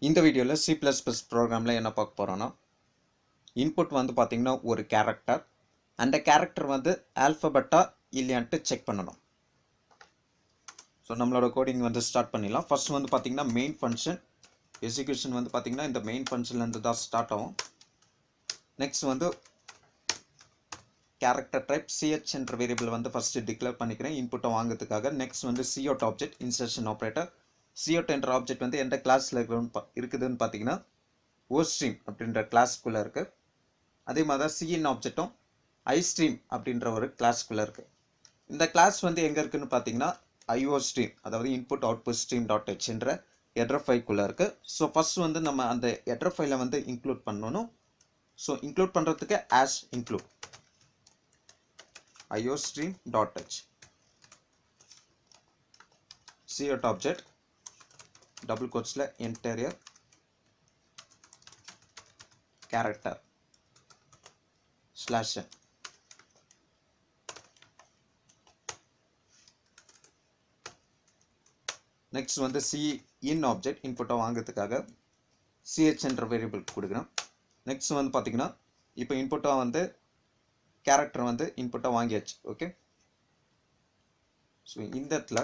இந்த வீடியோவில் C++ ப்ரோக்ராமில் என்ன பார்க்க போகிறோன்னா இன்புட் வந்து பார்த்திங்கன்னா ஒரு கேரக்டர். அந்த கேரக்டர் வந்து ஆல்ஃபபெட்டா இல்லையான்ட்டு செக் பண்ணணும். ஸோ நம்மளோட கோடிங் வந்து ஸ்டார்ட் பண்ணிடலாம். ஃபர்ஸ்ட் வந்து பார்த்திங்கன்னா மெயின் ஃபங்க்ஷன் எக்ஸிக்யூஷன் வந்து பார்த்திங்கன்னா இந்த மெயின் ஃபங்க்ஷன்லேருந்து தான் ஸ்டார்ட் ஆகும். நெக்ஸ்ட் வந்து கேரக்டர் டைப் CH என்ற வேரியபிள் வந்து ஃபஸ்ட்டு டிக்ளேர் பண்ணிக்கிறேன் இன்புட்டை வாங்கிறதுக்காக. நெக்ஸ்ட் வந்து cout object insertion operator. cout என்ற ஆப்ஜெக்ட் வந்து எந்த கிளாஸில் இருக்குதுன்னு பார்த்தீங்கன்னா OStream அப்படின்ற கிளாஸ்க்குள்ளே இருக்குது. அதே மாதிரி தான் cin ஆப்ஜெக்ட்டும் iStream அப்படின்ற ஒரு கிளாஸ்க்குள்ளே இருக்குது. இந்த கிளாஸ் வந்து எங்கே இருக்குதுன்னு பார்த்தீங்கன்னா iostream, அதாவது input output stream dot H என்ற ஹெடர் ஃபைல்குள்ளே இருக்குது. ஸோ ஃபஸ்ட் வந்து நம்ம அந்த ஹெடர் ஃபைலை வந்து இன்க்ளூட் பண்ணணும். ஸோ இன்க்ளூட் பண்ணுறதுக்கு as include iostream.h cout object double கோட்ஸில் interior character /n. நெக்ஸ்ட் வந்து cin ஆப்ஜெக்ட் இன்புட்டை வாங்கிறதுக்காக ch என்ற வேரியபிள் கொடுக்குறேன். நெக்ஸ்ட் வந்து பார்த்தீங்கன்னா இப்போ இன்புட்டாக வந்து கேரக்டர் வந்து இன்புட்டாக வாங்கியாச்சு. ஓகே, ஸோ இந்த இடத்துல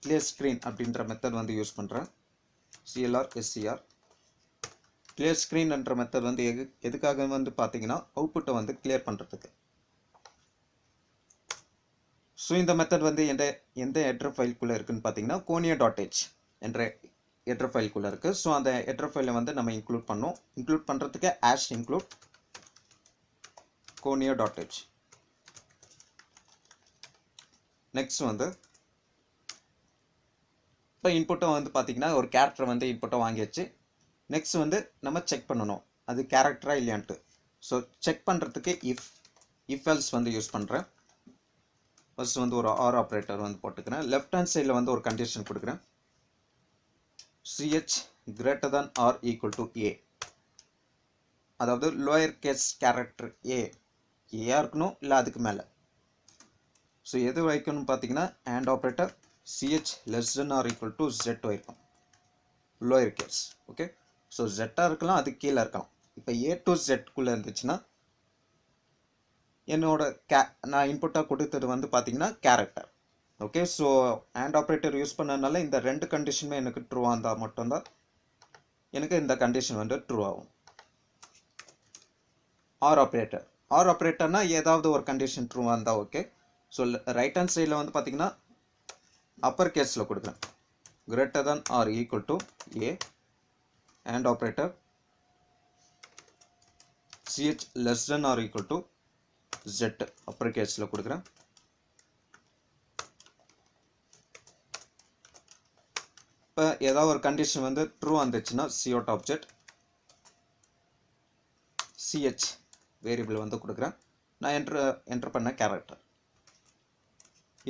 கிளியர் ஸ்க்ரீன் அப்படின்ற மெத்தட் வந்து யூஸ் பண்ணுறேன். CLR SCR கிளியர் ஸ்க்ரீன் என்ற மெத்தட் வந்து எதுக்காக வந்து பார்த்தீங்கன்னா அவுட்புட்டை வந்து கிளியர் பண்ணுறதுக்கு. ஸோ இந்த மெத்தட் வந்து எந்த ஹெடர் ஃபைல்குள்ளே இருக்குதுன்னு பார்த்தீங்கன்னா konia.h என்ற ஹெடர் ஃபைல்குள்ளே இருக்குது. ஸோ அந்த ஹெடர் ஃபைலை வந்து நம்ம இன்க்ளூட் பண்ணோம். இன்க்ளூட் பண்ணுறதுக்கு include konia.h. நெக்ஸ்ட் வந்து இப்போ இன்புட்டை வந்து பார்த்தீங்கன்னா ஒரு கேரக்டர் வந்து இன்புட்டை வாங்கியாச்சு. நெக்ஸ்ட் வந்து நம்ம செக் பண்ணணும் அது கேரக்டரா இல்லையான்ட்டு. ஸோ செக் பண்ணுறதுக்கு இஃப் எல்ஸ் வந்து யூஸ் பண்ணுறேன். ஃபர்ஸ்ட் வந்து ஒரு ஆர் ஆப்ரேட்டர் வந்து போட்டுக்கிறேன். லெஃப்ட் ஹேண்ட் சைடில் வந்து ஒரு கண்டிஷன் கொடுக்குறேன். CH greater than or equal to A, அதாவது லோயர் கேஸ் கேரக்டர் ஏயா இருக்கணும் இல்லை அதுக்கு மேலே. ஸோ எது வைக்கணும்னு பார்த்தீங்கன்னா and operator CH less than or equal to Z வைக்கும் லோயர் கேஸ். ஓகே, ஸோ ஜெட்டாக இருக்கலாம், அது கீழே இருக்கலாம். இப்போ A to Z இருந்துச்சுன்னா என்னோட நான் இன்புட்டாக கொடுத்தது வந்து பார்த்தீங்கன்னா character. Okay, so and operator use பண்ணனால இந்த ரெண்டு கண்டிஷனுமே எனக்கு ட்ரூவாக இருந்தால் மட்டும்தான் எனக்கு இந்த கண்டிஷன் வந்து ட்ரூ ஆகும். ஆர் ஆப்ரேட்டர்னா ஏதாவது ஒரு கண்டிஷன் ட்ரூவாக இருந்தால் ஓகே. ஸோ ரைட் ஹேண்ட் சைடில் வந்து பார்த்தீங்கன்னா அப்பர் கேஸில் கொடுக்குறேன் greater than or equal to A and operator CH less than or equal to Z Appar கேஸில் கொடுக்குறேன். இப்போ ஏதாவது ஒரு கண்டிஷன் வந்து ட்ரூ வந்துச்சுன்னா cout ஆப்ஜெக்ட் CH வேரியபிள் வந்து கொடுக்குறேன். நான் என்டர் பண்ண கேரக்டர்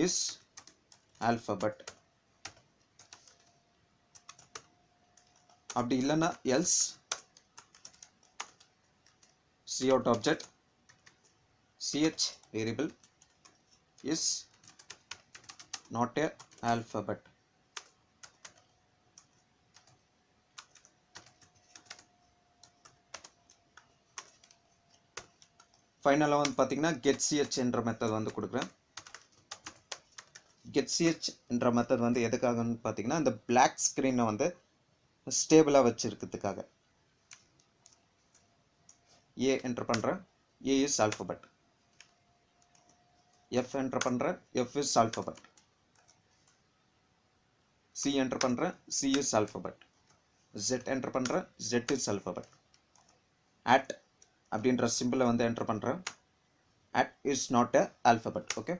இஸ் ஆல்ஃபபெட். அப்படி இல்லைன்னா else cout object CH variable is not a alphabet. ஃபைனலாக வந்து பார்த்தீங்கன்னா getCH என்ற மெத்தட் வந்து கொடுக்குறேன். getCH என்ற மெத்தட் வந்து எதுக்காகன்னு பார்த்தீங்கன்னா இந்த பிளாக் ஸ்க்ரீனை வந்து ஸ்டேபிளாக வச்சுருக்கிறதுக்காக. A என்டர் பண்ணுறேன், A is alphabet. F enter பண்ணுறேன், F is alphabet. C enter பண்ணுறேன், C is alphabet. Z enter பண்ணுறேன், Z இஸ் ஆல்ஃபபெட். அப்படின்ற சிம்பிளை வந்து என்டர் பண்ணுறேன். Is not a alphabet. Okay.